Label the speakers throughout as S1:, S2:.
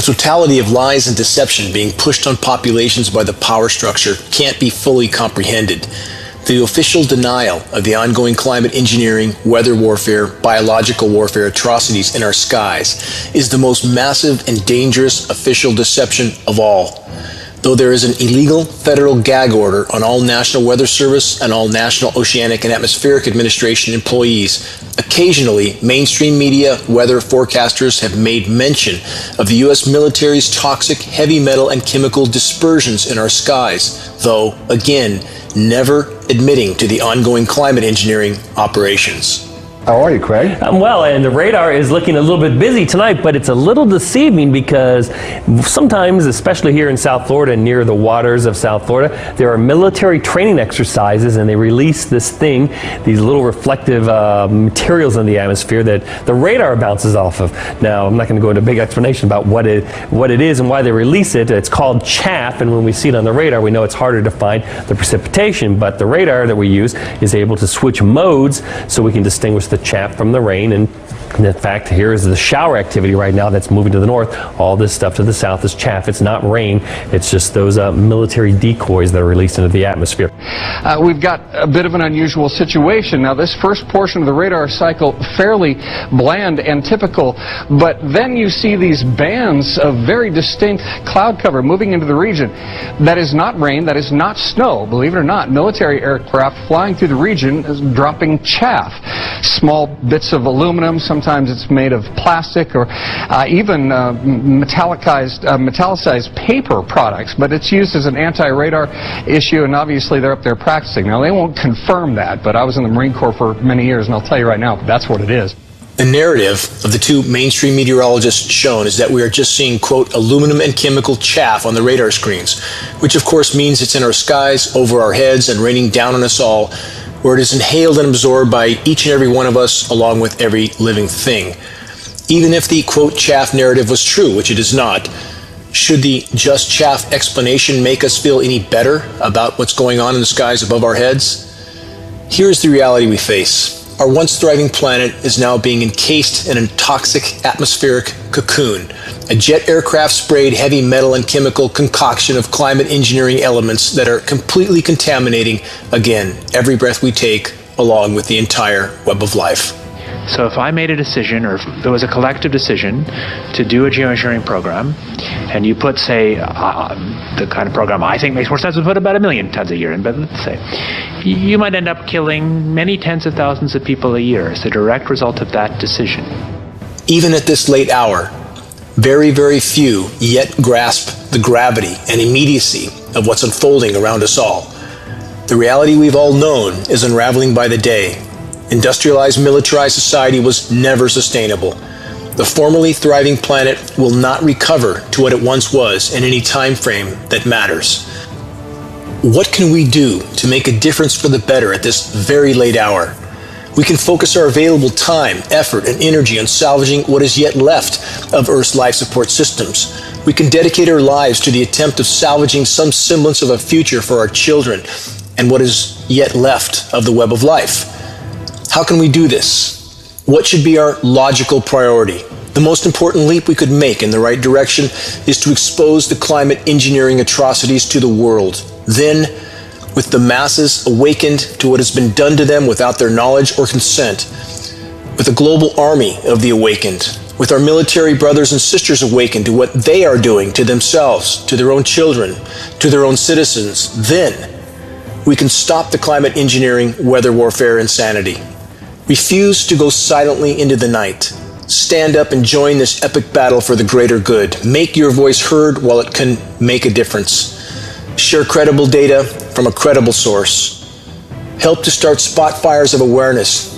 S1: totality of lies and deception being pushed on populations by the power structure can't be fully comprehended. The official denial of the ongoing climate engineering, weather warfare, biological warfare atrocities in our skies is the most massive and dangerous official deception of all. Though there is an illegal federal gag order on all National Weather Service and all National Oceanic and Atmospheric Administration employees, occasionally mainstream media weather forecasters have made mention of the U.S. military's toxic heavy metal and chemical dispersions in our skies, though, again, never admitting to the ongoing climate engineering operations.
S2: How are you, Craig?
S3: I'm well, and the radar is looking a little bit busy tonight, but it's a little deceiving because sometimes, especially here in South Florida and near the waters of South Florida, there are military training exercises, and they release this thing, these little reflective materials in the atmosphere that the radar bounces off of. Now, I'm not going to go into a big explanation about what it is and why they release it. It's called chaff, and when we see it on the radar, we know it's harder to find the precipitation, but the radar that we use is able to switch modes so we can distinguish the chaff from the rain. And in fact, here is the shower activity right now that's moving to the north. All this stuff to the south is chaff. It's not rain. It's just those military decoys that are released into the atmosphere.
S4: We've got a bit of an unusual situation. Now, this first portion of the radar cycle, fairly bland and typical, but then you see these bands of very distinct cloud cover moving into the region. That is not rain. That is not snow. Believe it or not, military aircraft flying through the region is dropping chaff. Small bits of aluminum, sometimes it's made of plastic or even metallicized paper products, but it's used as an anti-radar issue, and obviously they're up there practicing. Now, they won't confirm that, but I was in the Marine Corps for many years, and I'll tell you right now, that's what it is.
S1: The narrative of the two mainstream meteorologists shown is that we are just seeing, quote, aluminum and chemical chaff on the radar screens, which of course means it's in our skies, over our heads, and raining down on us all, where it is inhaled and absorbed by each and every one of us, along with every living thing. Even if the, quote, chaff narrative was true, which it is not, should the just chaff explanation make us feel any better about what's going on in the skies above our heads? Here's the reality we face. Our once thriving planet is now being encased in a toxic atmospheric cocoon, a jet aircraft sprayed heavy metal and chemical concoction of climate engineering elements that are completely contaminating, again, every breath we take, along with the entire web of life.
S5: So if I made a decision, or if there was a collective decision to do a geoengineering program, and you put, say, the kind of program I think makes more sense would put about 1 million tons a year in, but let's say, you might end up killing many tens of thousands of people a year as a direct result of that decision.
S1: Even at this late hour, very, very few yet grasp the gravity and immediacy of what's unfolding around us all. The reality we've all known is unraveling by the day. Industrialized, militarized society was never sustainable. The formerly thriving planet will not recover to what it once was in any time frame that matters. What can we do to make a difference for the better at this very late hour? We can focus our available time, effort, and energy on salvaging what is yet left of Earth's life support systems. We can dedicate our lives to the attempt of salvaging some semblance of a future for our children and what is yet left of the web of life. How can we do this? What should be our logical priority? The most important leap we could make in the right direction is to expose the climate engineering atrocities to the world. Then, with the masses awakened to what has been done to them without their knowledge or consent, with a global army of the awakened, with our military brothers and sisters awakened to what they are doing to themselves, to their own children, to their own citizens, then we can stop the climate engineering, weather warfare insanity. Refuse to go silently into the night. Stand up and join this epic battle for the greater good. Make your voice heard while it can make a difference. Share credible data from a credible source. Help to start spot fires of awareness.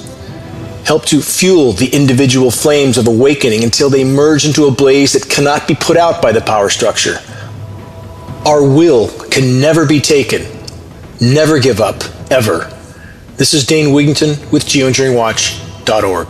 S1: Help to fuel the individual flames of awakening until they merge into a blaze that cannot be put out by the power structure. Our will can never be taken. Never give up, ever. This is Dane Wigington with geoengineeringwatch.org.